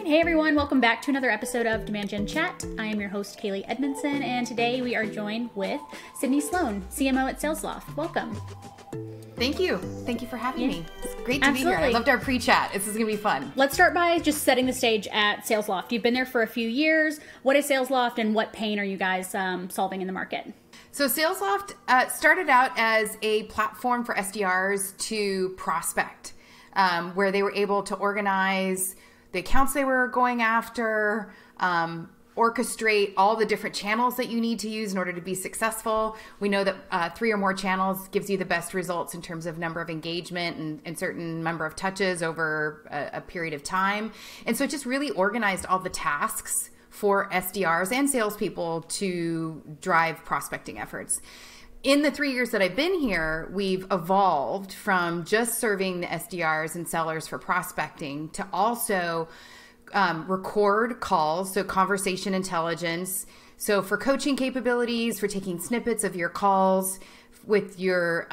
right, hey everyone, welcome back to another episode of Demand Gen Chat. I am your host, Kaylee Edmondson, and today we are joined with Sydney Sloan, CMO at Salesloft. Welcome. Thank you. Thank you for having me. It's great to be here. I Absolutely. loved our pre-chat. This is going to be fun. Let's start by just setting the stage at Salesloft. You've been there for a few years. What is Salesloft and what pain are you guys solving in the market? So Salesloft started out as a platform for SDRs to prospect, where they were able to organize the accounts they were going after, orchestrate all the different channels that you need to use in order to be successful. We know that 3 or more channels gives you the best results in terms of number of engagement and certain number of touches over a period of time. And so it just really organized all the tasks for SDRs and salespeople to drive prospecting efforts. In the 3 years that I've been here, we've evolved from just serving the SDRs and sellers for prospecting to also record calls, so conversation intelligence. So for coaching capabilities, for taking snippets of your calls with your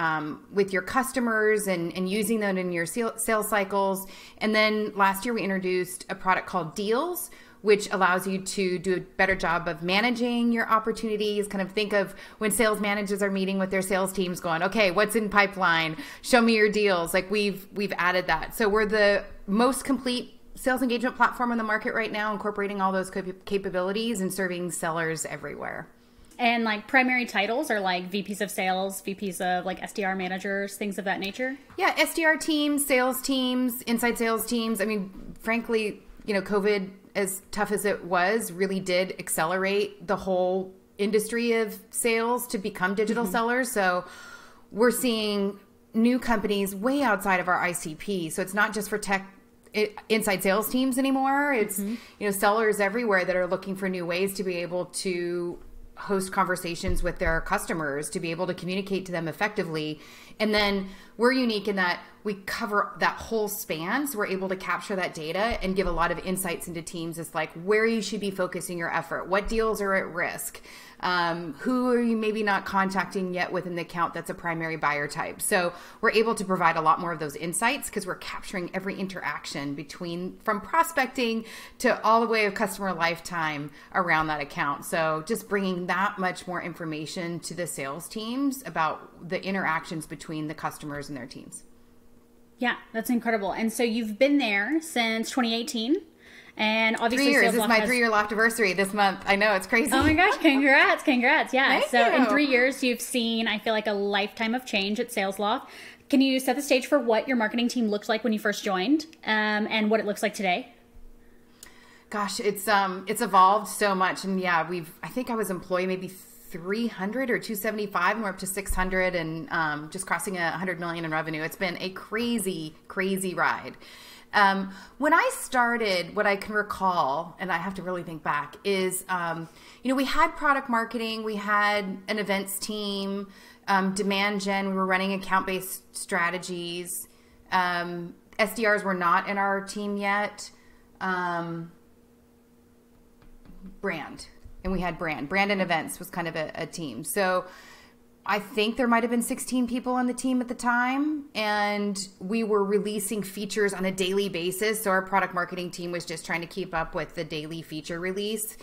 customers and using them in your sales cycles. And then last year we introduced a product called Deals, which allows you to do a better job of managing your opportunities. Kind of think of when sales managers are meeting with their sales teams going, okay, what's in pipeline? Show me your deals. Like we've added that. So we're the most complete sales engagement platform on the market right now, incorporating all those capabilities and serving sellers everywhere. And like primary titles are like VPs of sales, VPs of like SDR managers, things of that nature? Yeah, SDR teams, sales teams, inside sales teams. I mean, frankly, COVID, as tough as it was, really did accelerate the whole industry of sales to become digital sellers. So we're seeing new companies way outside of our ICP. So it's not just for inside sales teams anymore. It's sellers everywhere that are looking for new ways to be able to host conversations with their customers, to be able to communicate to them effectively. And then we're unique in that we cover that whole span. So we're able to capture that data and give a lot of insights into teams as like where you should be focusing your effort, what deals are at risk, who are you maybe not contacting yet within the account that's a primary buyer type. So we're able to provide a lot more of those insights because we're capturing every interaction from prospecting to all the way of customer lifetime around that account. So just bringing that much more information to the sales teams about the interactions between the customers and their teams. Yeah, that's incredible. And so you've been there since 2018. And obviously 3 years. This is my 3-year anniversary this month. I know, it's crazy. Oh my gosh, congrats. Yeah. Thank So you. in 3 years, you've seen, I feel like, a lifetime of change at Salesloft. Can you set the stage for what your marketing team looked like when you first joined and what it looks like today? Gosh, it's evolved so much. And yeah, I think I was employee maybe 300 or 275 and we're up to 600 and just crossing 100 million in revenue. It's been a crazy, crazy ride. When I started, what I can recall, and I have to really think back, is, we had product marketing, we had an events team, demand gen, we were running account-based strategies. SDRs were not in our team yet. Brand. And we had brand and events was kind of a team. So I think there might have been 16 people on the team at the time, and we were releasing features on a daily basis. So our product marketing team was just trying to keep up with the daily feature release.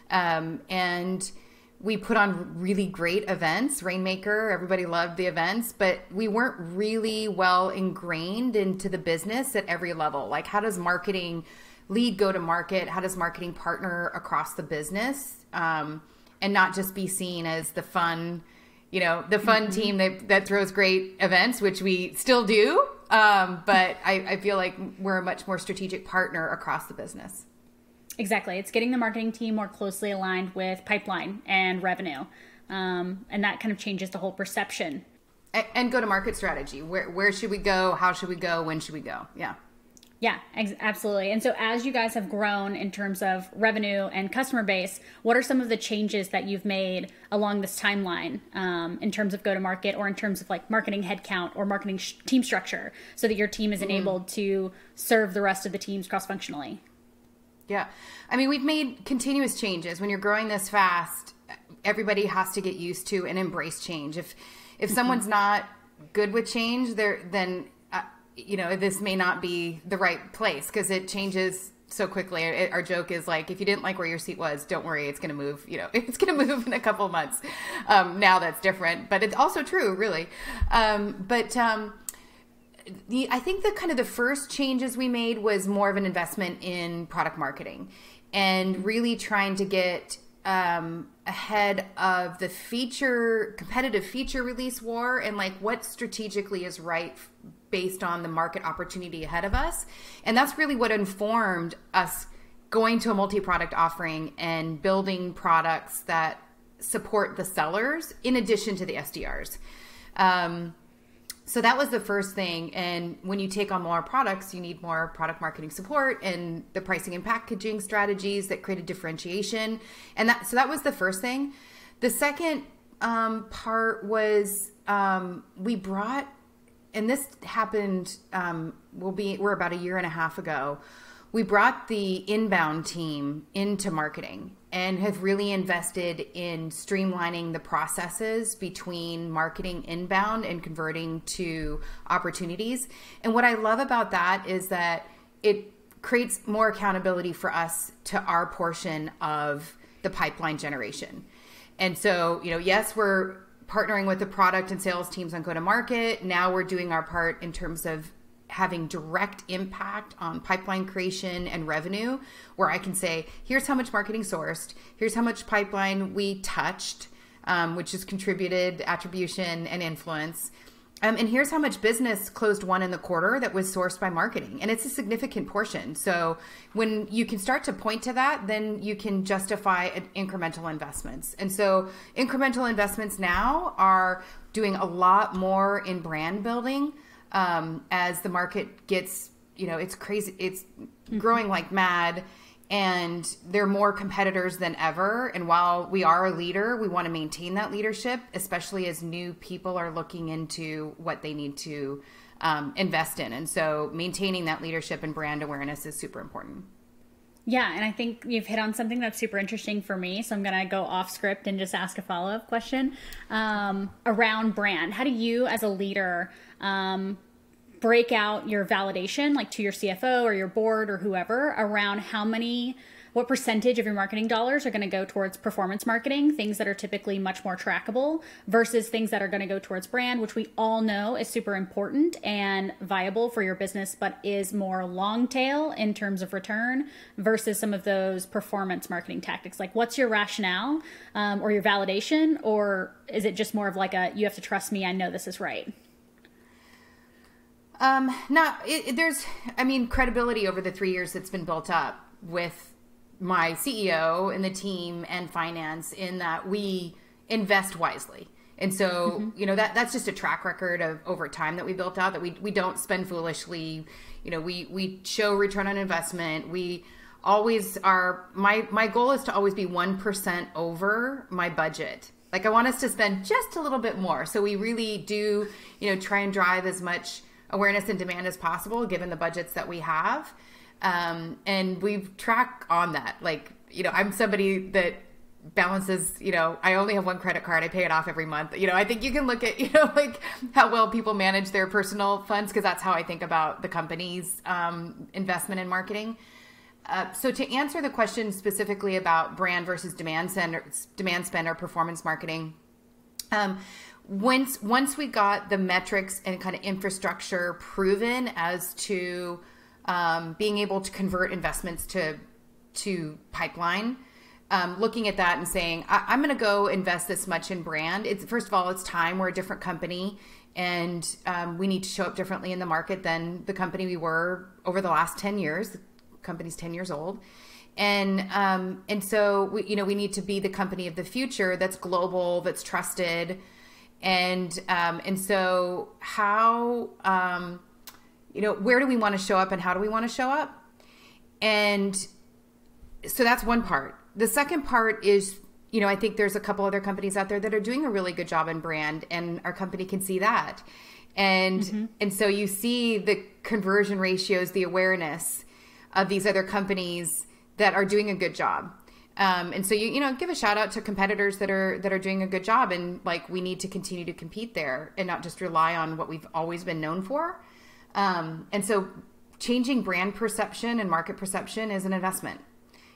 And we put on really great events, Rainmaker, everybody loved the events, but we weren't really well ingrained into the business at every level. Like, how does marketing lead go to market? How does marketing partner across the business? And not just be seen as the fun team that throws great events, which we still do. But I feel like we're a much more strategic partner across the business. Exactly. It's getting the marketing team more closely aligned with pipeline and revenue. And that kind of changes the whole perception. And go-to-market strategy. Where should we go? How should we go? When should we go? Yeah. Yeah, absolutely. And so as you guys have grown in terms of revenue and customer base, what are some of the changes that you've made along this timeline in terms of go-to-market or in terms of like marketing headcount or marketing team structure so that your team is enabled to serve the rest of the teams cross-functionally? Yeah. I mean, we've made continuous changes. When you're growing this fast, everybody has to get used to and embrace change. If someone's not good with change, then this may not be the right place because it changes so quickly. Our joke is like, if you didn't like where your seat was, don't worry, it's going to move. It's going to move in a couple of months. Now that's different, but it's also true, really. I think the first changes we made was more of an investment in product marketing and really trying to get ahead of the competitive feature release war and like what strategically is right based on the market opportunity ahead of us. And that's really what informed us going to a multi-product offering and building products that support the sellers in addition to the SDRs. So that was the first thing. And when you take on more products, you need more product marketing support and the pricing and packaging strategies that created differentiation. And so that was the first thing. The second part was we brought, and this happened, we're about a year and a half ago, we brought the inbound team into marketing and have really invested in streamlining the processes between marketing inbound and converting to opportunities. And what I love about that is that it creates more accountability for us to our portion of the pipeline generation. And so, yes, we're partnering with the product and sales teams on go-to-market. Now we're doing our part in terms of having direct impact on pipeline creation and revenue, where I can say, here's how much marketing sourced, here's how much pipeline we touched, which has contributed attribution and influence. And here's how much business closed won in the quarter that was sourced by marketing. And it's a significant portion. So when you can start to point to that, then you can justify incremental investments. And so incremental investments now are doing a lot more in brand building as the market gets, it's crazy. It's growing like mad. And there are more competitors than ever. And while we are a leader, we want to maintain that leadership, especially as new people are looking into what they need to invest in. And so maintaining that leadership and brand awareness is super important. Yeah, and I think you've hit on something that's super interesting for me. So I'm going to go off script and just ask a follow-up question around brand. How do you as a leader break out your validation, like to your CFO or your board or whoever, around what percentage of your marketing dollars are going to go towards performance marketing, things that are typically much more trackable, versus things that are going to go towards brand, which we all know is super important and viable for your business, but is more long tail in terms of return versus some of those performance marketing tactics. Like, what's your rationale or your validation, or is it just more of like you have to trust me, I know this is right? There's credibility over the 3 years that's been built up with my CEO and the team and finance in that we invest wisely. And so, that's just a track record of over time that we built out, that we don't spend foolishly. We show return on investment. We always are, my goal is to always be 1% over my budget. Like, I want us to spend just a little bit more. So we really do, try and drive as much awareness and demand as possible, given the budgets that we have. And we track on that. Like, I'm somebody that balances, I only have one credit card. I pay it off every month. I think you can look at, like how well people manage their personal funds, because that's how I think about the company's investment in marketing. So to answer the question specifically about brand versus demand spend or performance marketing, once we got the metrics and kind of infrastructure proven as to being able to convert investments to pipeline, looking at that and saying, I'm going to go invest this much in brand. First of all, it's time. We're a different company, and we need to show up differently in the market than the company we were over the last 10 years. The company's 10 years old. And so we need to be the company of the future that's global, that's trusted. And so how, where do we want to show up and how do we want to show up? And so that's one part. The second part is, I think there's a couple other companies out there that are doing a really good job in brand, and our company can see that. And so you see the conversion ratios, the awareness of these other companies that are doing a good job. And so you give a shout out to competitors that are doing a good job, and like, we need to continue to compete there and not just rely on what we've always been known for. And so changing brand perception and market perception is an investment.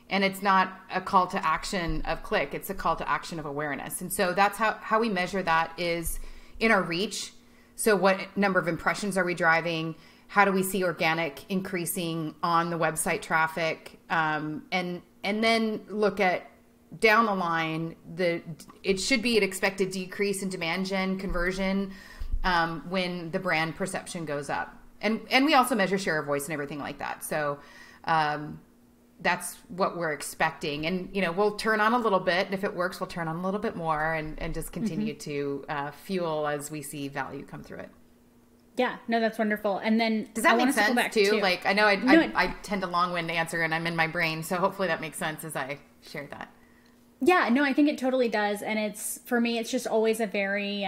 And it's not a call to action of click. It's a call to action of awareness. And so that's how we measure that is in our reach. So what number of impressions are we driving? How do we see organic increasing on the website traffic? And then look at down the line, it should be an expected decrease in demand gen conversion when the brand perception goes up. And we also measure share of voice and everything like that. So that's what we're expecting. And, we'll turn on a little bit. And if it works, we'll turn on a little bit more and just continue to fuel as we see value come through it. Yeah, no, that's wonderful. And then does that make sense too? Like, I know I tend to long-wind answer and I'm in my brain. So hopefully that makes sense as I share that. Yeah, no, I think it totally does. And for me, it's just always a very,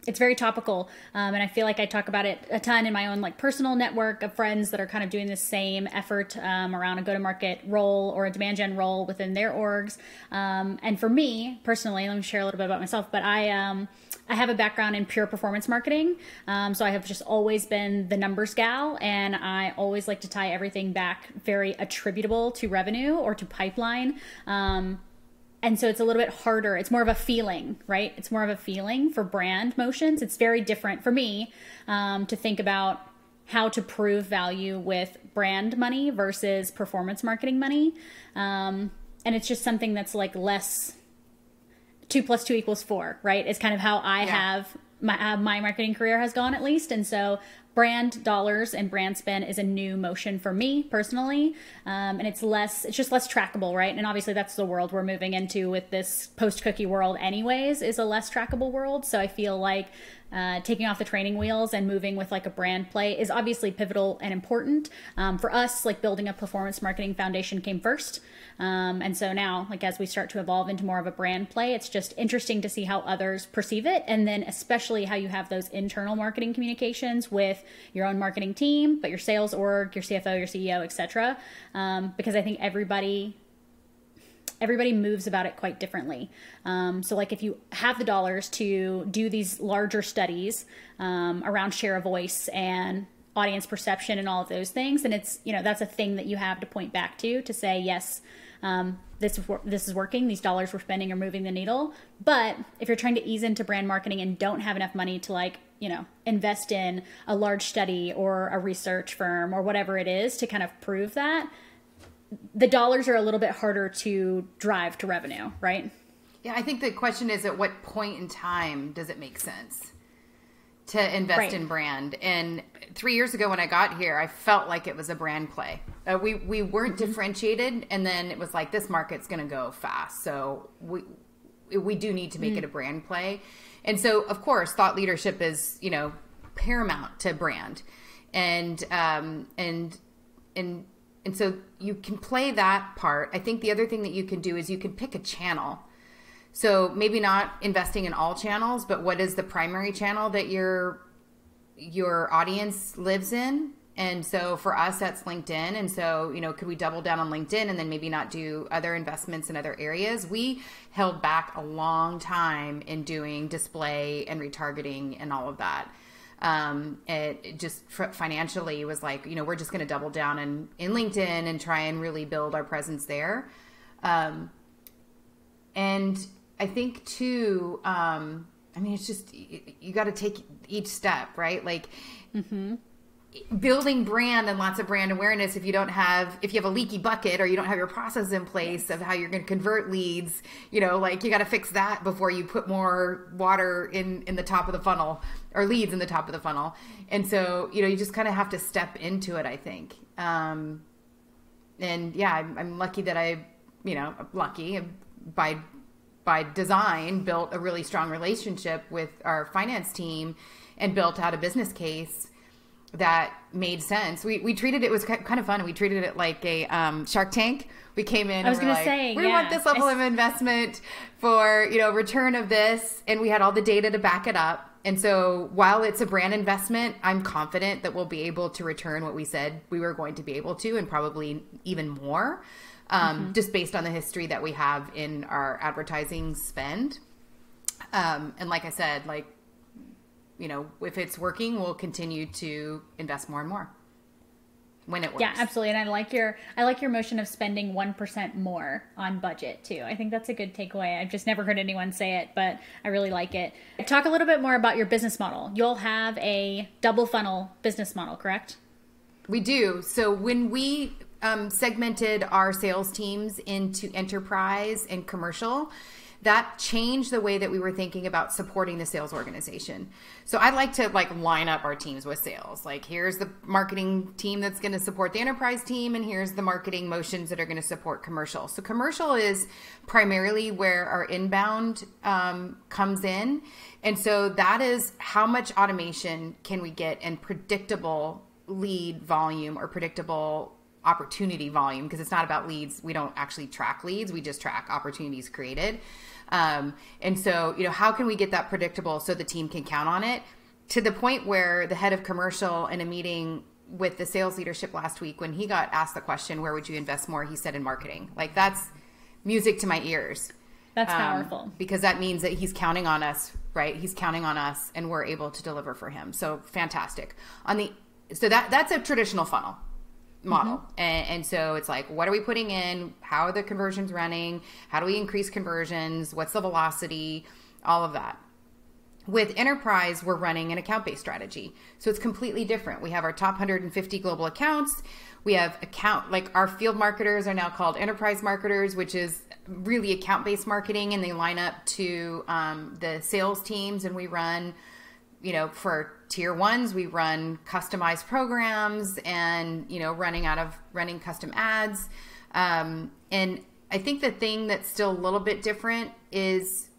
it's very topical. And I feel like I talk about it a ton in my own like personal network of friends that are kind of doing the same effort around a go-to-market role or a demand gen role within their orgs. And for me personally, let me share a little bit about myself, but I have a background in pure performance marketing. So I have just always been the numbers gal, and I always like to tie everything back very attributable to revenue or to pipeline. And so it's a little bit harder. It's more of a feeling, right? It's more of a feeling for brand motions. It's very different for me to think about how to prove value with brand money versus performance marketing money. And it's just something that's like less 2 + 2 = 4, right? It's kind of how I have my marketing career has gone, at least. And so brand dollars and brand spend is a new motion for me personally. And it's just less trackable, right? And obviously that's the world we're moving into with this post-cookie world anyways, is a less trackable world. So I feel like taking off the training wheels and moving with like a brand play is obviously pivotal and important. For us, like building a performance marketing foundation came first. And so now, like as we start to evolve into more of a brand play, it's just interesting to see how others perceive it. And then especially how you have those internal marketing communications with your own marketing team, but your sales org, your CFO, your CEO, etc. Because I think everybody moves about it quite differently. So like if you have the dollars to do these larger studies around share of voice and audience perception and all of those things, and it's, that's a thing that you have to point back to say, yes, this is working. These dollars we're spending are moving the needle. But if you're trying to ease into brand marketing and don't have enough money to invest in a large study or a research firm or whatever it is to kind of prove that, the dollars are a little bit harder to drive to revenue, right? Yeah, I think the question is, at what point in time does it make sense to invest in brand? And 3 years ago when I got here, I felt like it was a brand play. We weren't differentiated, and then it was like, this market's going to go fast, so we do need to make it a brand play. And so, of course, thought leadership is paramount to brand, and so you can play that part. I think the other thing that you can do is you can pick a channel. So maybe not investing in all channels, but what is the primary channel that your audience lives in? And so for us, that's LinkedIn. And so, could we double down on LinkedIn and then maybe not do other investments in other areas? We held back a long time in doing display and retargeting and all of that. It just financially was like, we're just going to double down in LinkedIn and try and really build our presence there. And I think too, it's just, you got to take each step, right? Like building brand and lots of brand awareness. If you have a leaky bucket or you don't have your process in place of how you're going to convert leads, you got to fix that before you put more water in the top of the funnel, or leads in the top of the funnel. And so, you just kind of have to step into it, I think. And yeah, I'm lucky that by design, built a really strong relationship with our finance team and built out a business case that made sense. We treated it was kind of fun. We treated it like a Shark Tank. We came in and we're like, we want this level of investment for, return of this. And we had all the data to back it up. And so while it's a brand investment, I'm confident that we'll be able to return what we said we were going to be able to, and probably even more, just based on the history that we have in our advertising spend. And like I said, if it's working, we'll continue to invest more and more. when it works. Yeah, absolutely. And I like your motion of spending 1% more on budget too. I think that's a good takeaway. I've just never heard anyone say it, but I really like it. Talk a little bit more about your business model. You'll have a double funnel business model, correct? We do. So when we segmented our sales teams into enterprise and commercial, that changed the way that we were thinking about supporting the sales organization. So I like to line up our teams with sales. Like, here's the marketing team that's going to support the enterprise team, and here's the marketing motions that are going to support commercial. So commercial is primarily where our inbound comes in. And so that is how much automation can we get and predictable lead volume or predictable opportunity volume, because it's not about leads. We don't actually track leads. We just track opportunities created. And so, how can we get that predictable so the team can count on it, to the point where the head of commercial, in a meeting with the sales leadership last week, when he got asked the question, where would you invest more? He said in marketing. Like, that's music to my ears. That's powerful. Because that means that he's counting on us, right? He's counting on us, and we're able to deliver for him. So fantastic. So that's a traditional funnel model. Mm-hmm. And so it's like, what are we putting in? How are the conversions running? How do we increase conversions? What's the velocity? All of that. With enterprise, we're running an account-based strategy. So it's completely different. We have our top 150 global accounts. We have our field marketers are now called enterprise marketers, which is really account-based marketing. And they line up to the sales teams, and we run, for tier ones, we run customized programs and, running custom ads. And I think the thing that's still a little bit different is,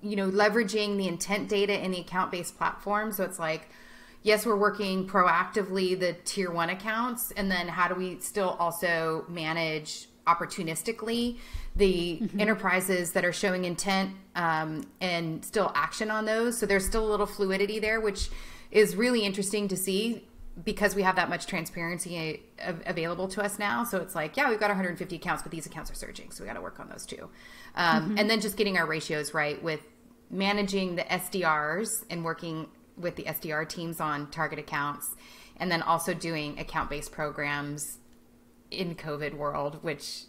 leveraging the intent data in the account-based platform. So it's like, yes, we're working proactively the tier one accounts. And then how do we still also manage opportunistically the enterprises that are showing intent and still action on those. So there's still a little fluidity there, which is really interesting to see, because we have that much transparency available to us now. So it's like, yeah, we've got 150 accounts, but these accounts are surging. So we got to work on those too. And then just getting our ratios right with managing the SDRs and working with the SDR teams on target accounts, and then also doing account-based programs in COVID world, which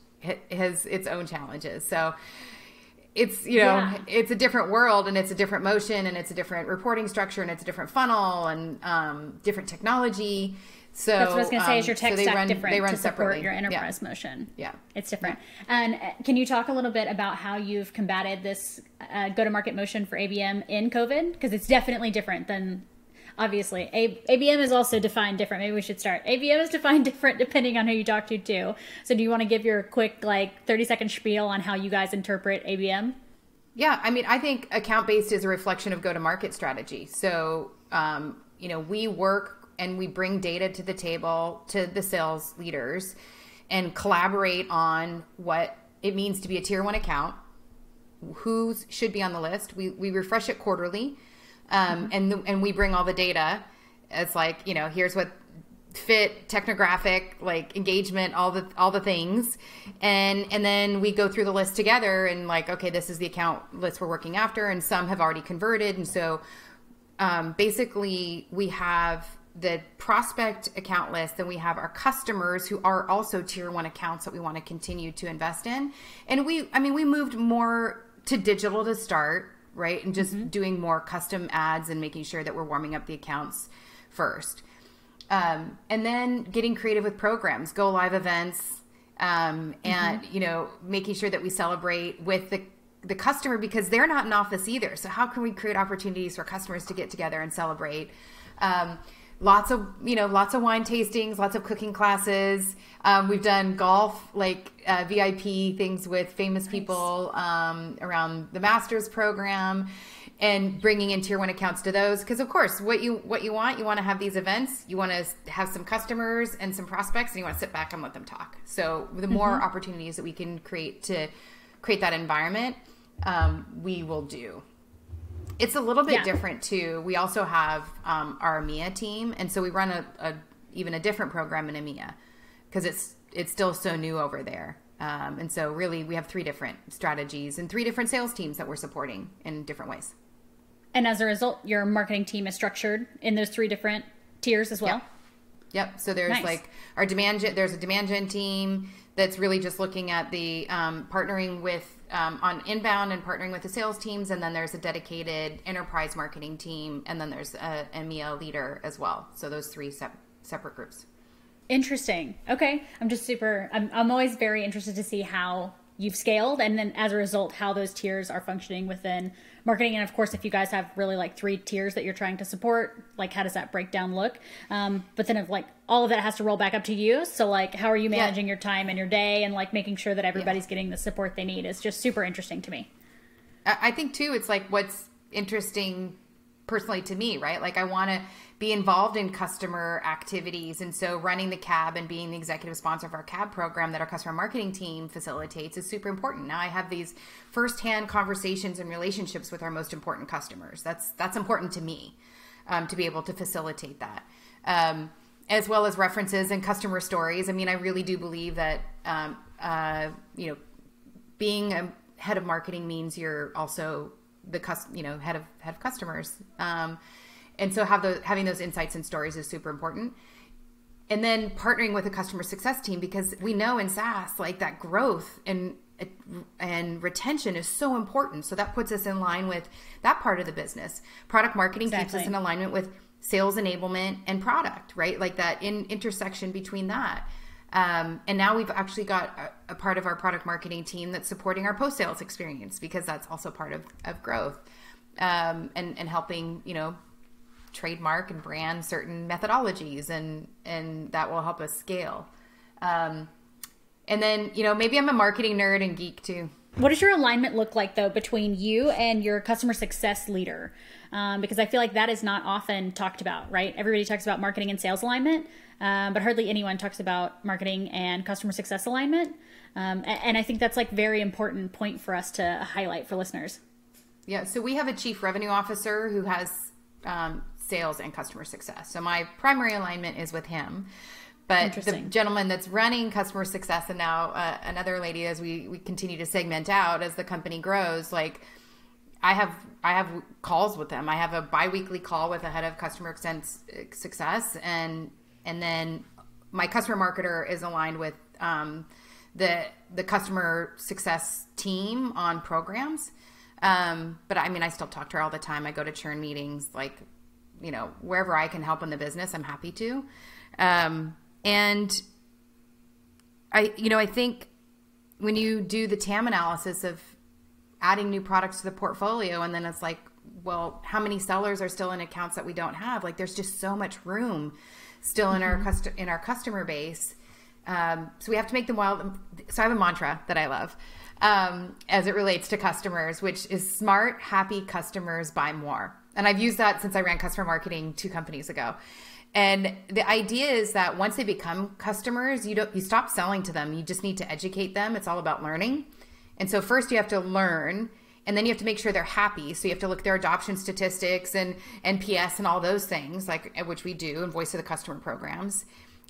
has its own challenges. So it's, it's a different world, and it's a different motion, and it's a different reporting structure, and it's a different funnel, and different technology. So that's what I was going to say, is your tech stack different they run to support separately. your enterprise motion. Yeah. It's different. And can you talk a little bit about how you've combated this go-to-market motion for ABM in COVID? Because it's definitely different than, obviously. ABM is also defined different. Maybe we should start. ABM is defined different depending on who you talk to too. So do you want to give your quick 30-second spiel on how you guys interpret ABM? Yeah. I mean, I think account-based is a reflection of go-to-market strategy. So, we work and we bring data to the table to the sales leaders and collaborate on what it means to be a tier one account, who should be on the list. We refresh it quarterly, and we bring all the data. It's like, here's what fit, technographic, engagement, all the things. And then we go through the list together and okay, this is the account list we're working after. And some have already converted. And so basically we have the prospect account list, then we have our customers who are also tier one accounts that we want to continue to invest in. And we moved more to digital to start, right? And just doing more custom ads and making sure that we're warming up the accounts first. And then getting creative with programs, go live events, and, making sure that we celebrate with the customer, because they're not in office either. So how can we create opportunities for customers to get together and celebrate? Lots of wine tastings, lots of cooking classes. We've done golf, VIP things with famous people around the master's program, and bringing in tier one accounts to those. Because of course, what you want to have these events, you want to have some customers and some prospects, and you want to sit back and let them talk. So the more opportunities that we can create to create that environment, we will do. It's a little bit different too. We also have our EMEA team, and so we run even a different program in EMEA, because it's still so new over there. And so really we have 3 different strategies and 3 different sales teams that we're supporting in different ways. And as a result, your marketing team is structured in those 3 different tiers as well? Yep. So there's Nice. like our there's a demand gen team that's really just looking at the partnering with on inbound and partnering with the sales teams. And then there's a dedicated enterprise marketing team. And then there's a EMEA leader as well. So those three separate groups. Interesting. Okay. I'm always very interested to see how you've scaled, and then as a result, how those tiers are functioning within marketing. And of course, if you guys have really like 3 tiers that you're trying to support, like how does that breakdown look? But then if like all of that has to roll back up to you. So like, how are you managing your time and your day and like making sure that everybody's getting the support they need is just super interesting to me. I think too, it's like what's interesting personally to me, right? Like I want to be involved in customer activities. And so running the CAB and being the executive sponsor of our CAB program that our customer marketing team facilitates is super important. Now I have these firsthand conversations and relationships with our most important customers. That's important to me, to be able to facilitate that. As well as references and customer stories. I mean, I really do believe that, being a head of marketing means you're also head of customers. And so having those insights and stories is super important. And then partnering with a customer success team, because we know in SaaS, like that growth and retention is so important. So that puts us in line with that part of the business. Product marketing keeps us in alignment with sales enablement and product, right? Like that intersection between that. And now we've actually got a part of our product marketing team that's supporting our post-sales experience, because that's also part of growth, and helping, trademark and brand certain methodologies, and that will help us scale. And then, maybe I'm a marketing nerd and geek too. What does your alignment look like though between you and your customer success leader? Because I feel like that is not often talked about, right? Everybody talks about marketing and sales alignment, but hardly anyone talks about marketing and customer success alignment. And I think that's like very important point for us to highlight for listeners. Yeah. So we have a chief revenue officer who has sales and customer success. So my primary alignment is with him. But the gentleman that's running customer success, and now another lady, as we continue to segment out as the company grows, like I have calls with them. I have a biweekly call with a head of customer success, and then my customer marketer is aligned with the customer success team on programs. But I mean, I still talk to her all the time. I go to churn meetings, like, wherever I can help in the business, I'm happy to. And I think when you do the TAM analysis of adding new products to the portfolio, and then it's like, well, how many sellers are still in accounts that we don't have? Like, there's just so much room still in our customer base. So we have to make them wild. So I have a mantra that I love, as it relates to customers, which is smart, happy customers buy more. And I've used that since I ran customer marketing 2 companies ago. And the idea is that once they become customers, you stop selling to them. You just need to educate them. It's all about learning. And so first you have to learn, and then you have to make sure they're happy. So you have to look at their adoption statistics and NPS and all those things, like which we do in voice of the customer programs.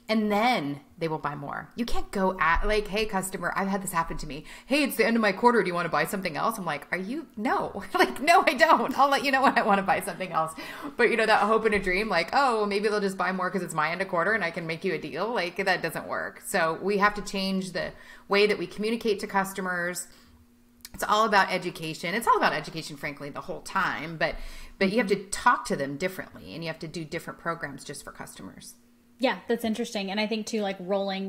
And then they will buy more. You can't go at like, hey, customer, I've had this happen to me. Hey, it's the end of my quarter. Do you want to buy something else? I'm like, no, like, no, I don't. I'll let you know when I want to buy something else. But that hope and a dream, like, oh, maybe they'll just buy more because it's my end of quarter and I can make you a deal. Like, that doesn't work. So we have to change the way that we communicate to customers. It's all about education. It's all about education, frankly, the whole time. But you have to talk to them differently, and you have to do different programs just for customers. Yeah, that's interesting. And I think too, like rolling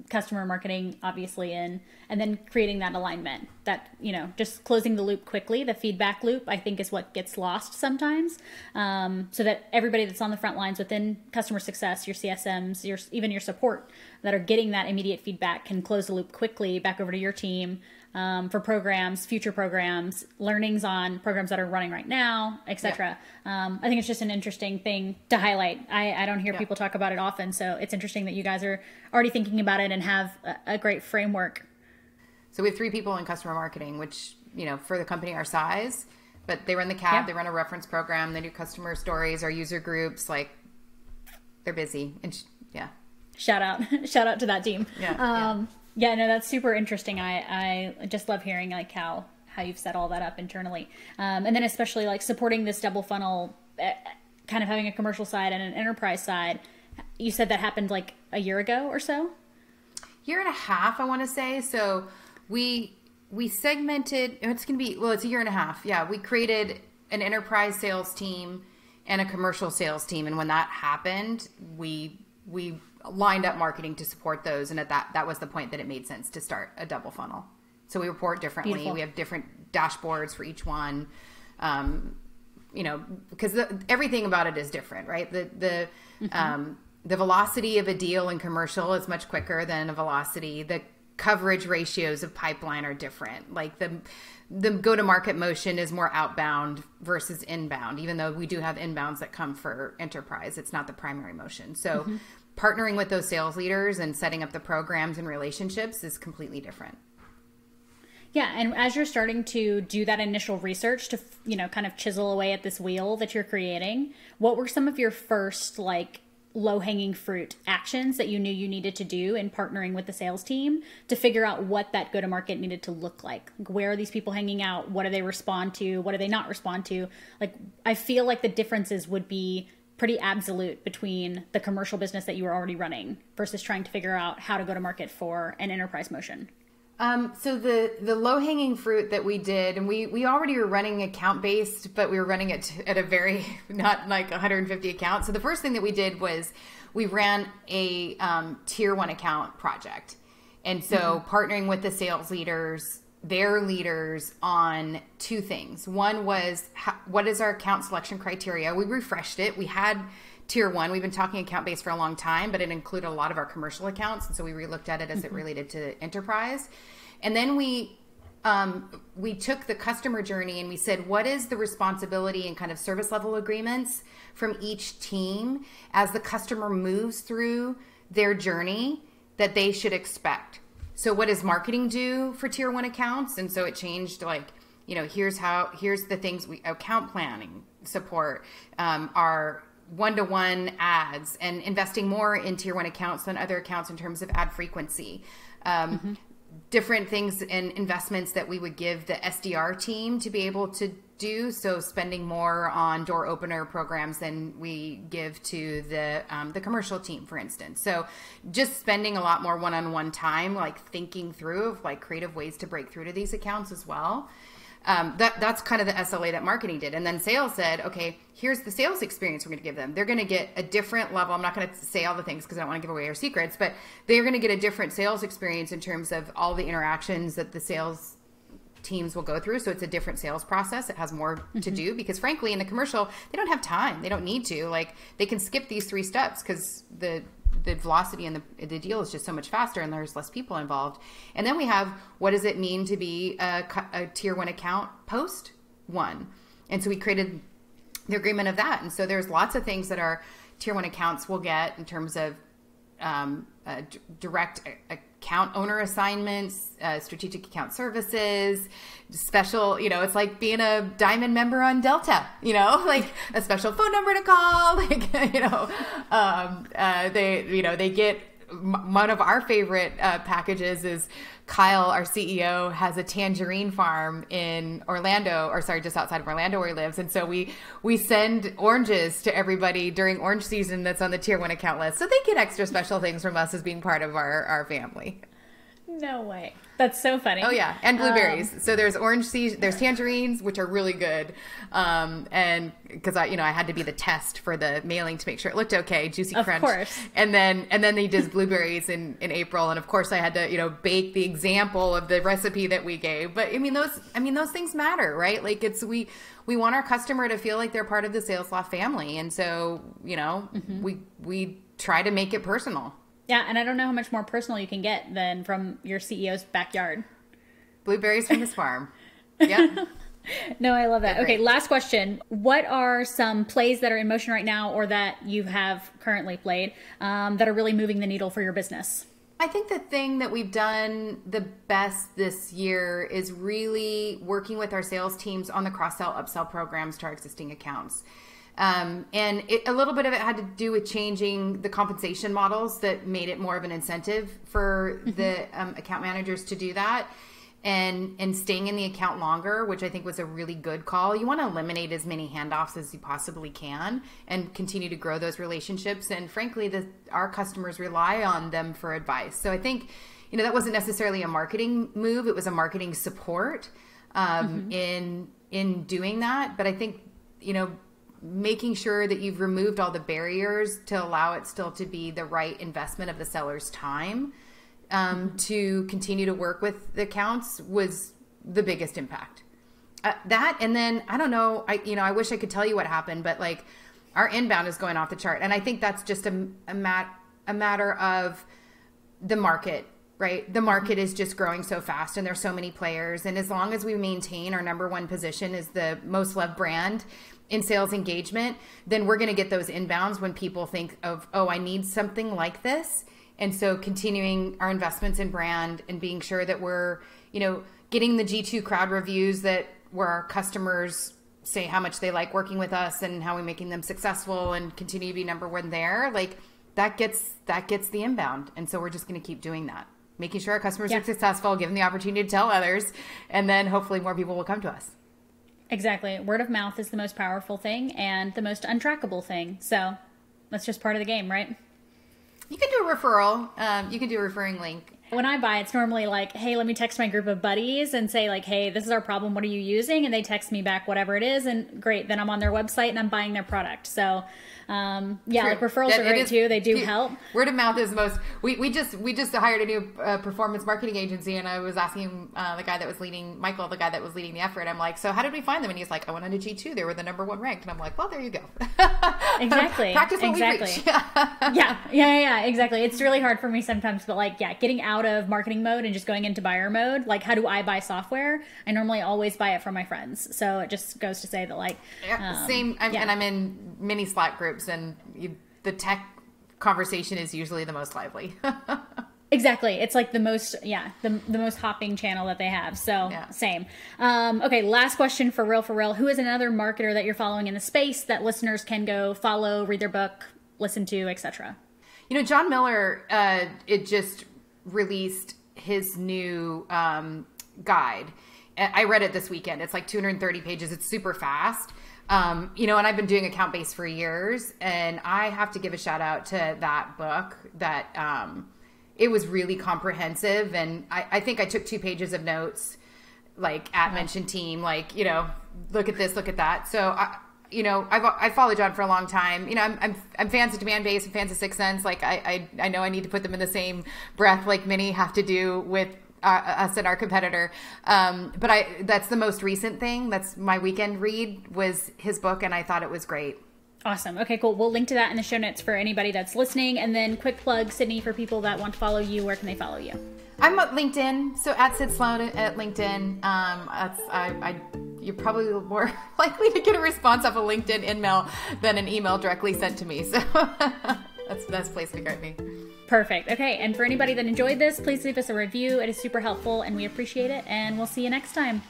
customer marketing obviously in, and then creating that alignment, that, just closing the loop quickly, the feedback loop, I think is what gets lost sometimes. So that everybody that's on the front lines within customer success, your CSMs, even your support that are getting that immediate feedback can close the loop quickly back over to your team. For programs, future programs, learnings on programs that are running right now, etc. I think it's just an interesting thing to highlight. I don't hear people talk about it often, so it's interesting that you guys are already thinking about it and have a great framework. So we have 3 people in customer marketing, which, for the company our size, but they run the CAB, they run a reference program, they do customer stories, our user groups, like, they're busy. And Shout out to that team. Yeah, no, that's super interesting. I just love hearing like how you've set all that up internally. And then especially like supporting this double funnel, kind of having a commercial side and an enterprise side. you said that happened like a year ago or so? Year and a half, I want to say. So we segmented, it's a year and a half. Yeah. We created an enterprise sales team and a commercial sales team. And when that happened, we lined up marketing to support those. And that was the point that it made sense to start a double funnel. So we report differently. Beautiful. We have different dashboards for each one. Because everything about it is different, right? The velocity of a deal in commercial is much quicker than a velocity. The coverage ratios of pipeline are different. Like the go-to-market motion is more outbound versus inbound, even though we do have inbounds that come for enterprise. It's not the primary motion. So partnering with those sales leaders and setting up the programs and relationships is completely different. Yeah. And as you're starting to do that initial research to, kind of chisel away at this wheel that you're creating, what were some of your first low-hanging fruit actions that you knew you needed to do in partnering with the sales team to figure out what that go-to-market needed to look like? Where are these people hanging out? What do they respond to? What do they not respond to? I feel like the differences would be pretty absolute between the commercial business that you were already running versus trying to figure out how to go to market for an enterprise motion. So the low-hanging fruit that we did, and we already were running account-based, but we were running it at a very, not like 150 accounts. So the first thing that we did was we ran a tier 1 account project. And so partnering with the sales leaders, their leaders, on two things. One was, what is our account selection criteria? We refreshed it. We had tier 1. We've been talking account-based for a long time, but it included a lot of our commercial accounts. And so we relooked at it as it related to enterprise. And then we took the customer journey and we said, what is the responsibility and kind of service level agreements from each team as the customer moves through their journey that they should expect? So what does marketing do for tier 1 accounts? And so it changed, here's the things account planning support, our one-to-one ads, and investing more in tier 1 accounts than other accounts in terms of ad frequency. Different things and investments that we would give the SDR team to be able to do. So spending more on door opener programs than we give to the commercial team, for instance. So just spending a lot more one-on-one time, thinking through of creative ways to break through to these accounts as well. That's kind of the SLA that marketing did. And then sales said, okay, here's the sales experience we're going to give them. They're going to get a different level. I'm not going to say all the things because I don't want to give away our secrets, but they're going to get a different sales experience in terms of all the interactions that the sales teams will go through. So it's a different sales process. It has more to do because frankly, in the commercial, they don't have time. They don't need to. They can skip these 3 steps because the velocity and the deal is just so much faster and there's less people involved. And then we have, what does it mean to be a tier 1 account post 1? And so we created the agreement of that. And so there's lots of things that our tier 1 accounts will get in terms of direct account owner assignments, strategic account services, special, it's like being a diamond member on Delta, a special phone number to call, they get, one of our favorite packages is Kyle, our CEO, has a tangerine farm in just outside of Orlando where he lives. And so we send oranges to everybody during orange season that's on the tier 1 account list. So they get extra special things from us as being part of our family. No way. That's so funny. Oh yeah. And blueberries. So there's there's tangerines, which are really good. And cause I had to be the test for the mailing to make sure it looked okay. Juicy crunch. Of course. And then they did blueberries in April. And of course I had to, bake the example of the recipe that we gave. But those things matter, right? We want our customer to feel like they're part of the Salesloft family. And so, we try to make it personal. Yeah, and I don't know how much more personal you can get than from your CEO's backyard. Blueberries from his farm. Yeah. No, I love that. Okay, last question. What are some plays that are in motion right now or that you have currently played that are really moving the needle for your business? I think the thing that we've done the best this year is really working with our sales teams on the cross-sell, upsell programs to our existing accounts. And a little bit of it had to do with changing the compensation models that made it more of an incentive for the account managers to do that. and staying in the account longer, which I think was a really good call. You want to eliminate as many handoffs as you possibly can and continue to grow those relationships. And frankly, our customers rely on them for advice. So I think, that wasn't necessarily a marketing move. It was a marketing support in doing that. But I think, making sure that you've removed all the barriers to allow it still to be the right investment of the seller's time to continue to work with the accounts was the biggest impact. That, and then I don't know, I wish I could tell you what happened, but like our inbound is going off the chart, and I think that's just a matter of the market, right? The market is just growing so fast, and there's so many players, and as long as we maintain our number one position as the most loved brand in sales engagement, then we're going to get those inbounds when people think of, oh, I need something like this. And so continuing our investments in brand and being sure that we're, getting the G2 crowd reviews where our customers say how much they like working with us and how we're making them successful and continue to be number one there, like that gets the inbound. And so we're just going to keep doing that, making sure our customers are successful, give them the opportunity to tell others, and then hopefully more people will come to us. Exactly. Word of mouth is the most powerful thing and the most untrackable thing. So that's just part of the game, right? You can do a referral. You can do a referring link. When I buy, it's normally like, hey, let me text my group of buddies and say like, hey, this is our problem. What are you using? And they text me back whatever it is. And great. Then I'm on their website and I'm buying their product. So like referrals are great too. They do help. Word of mouth is most. We just hired a new performance marketing agency, and I was asking the guy that was leading the effort. I'm like, so how did we find them? And he's like, I went on to G2. They were the number one ranked, and I'm like, well, there you go. Exactly. Practice what we preach. Yeah. Exactly. It's really hard for me sometimes, but getting out of marketing mode and just going into buyer mode. Like, how do I buy software? I normally always buy it from my friends. So it just goes to say that same. And I'm in many Slack groups. And the tech conversation is usually the most lively. Exactly. It's like the most hopping channel that they have. So same. Okay. Last question for real. Who is another marketer that you're following in the space that listeners can go follow, read their book, listen to, etc.? John Miller, it just released his new guide. I read it this weekend. It's like 230 pages. It's super fast. And I've been doing account-based for years, and I have to give a shout out to that book that, it was really comprehensive. And I think I took 2 pages of notes, like at mention team, look at this, look at that. So I followed John for a long time. I'm fans of Demand Base and fans of Sixth Sense. Like I know I need to put them in the same breath, like many have to do with us and our competitor. But that's the most recent thing. That's my weekend read was his book, and I thought it was great. Awesome. Okay, cool. We'll link to that in the show notes for anybody that's listening. And then quick plug, Sydney, for people that want to follow you, where can they follow you? I'm at LinkedIn. So at Sid Sloan at LinkedIn. You're probably more likely to get a response off a LinkedIn email than an email directly sent to me. So that's the best place to get me. Perfect. Okay. And for anybody that enjoyed this, please leave us a review. It is super helpful and we appreciate it. And we'll see you next time.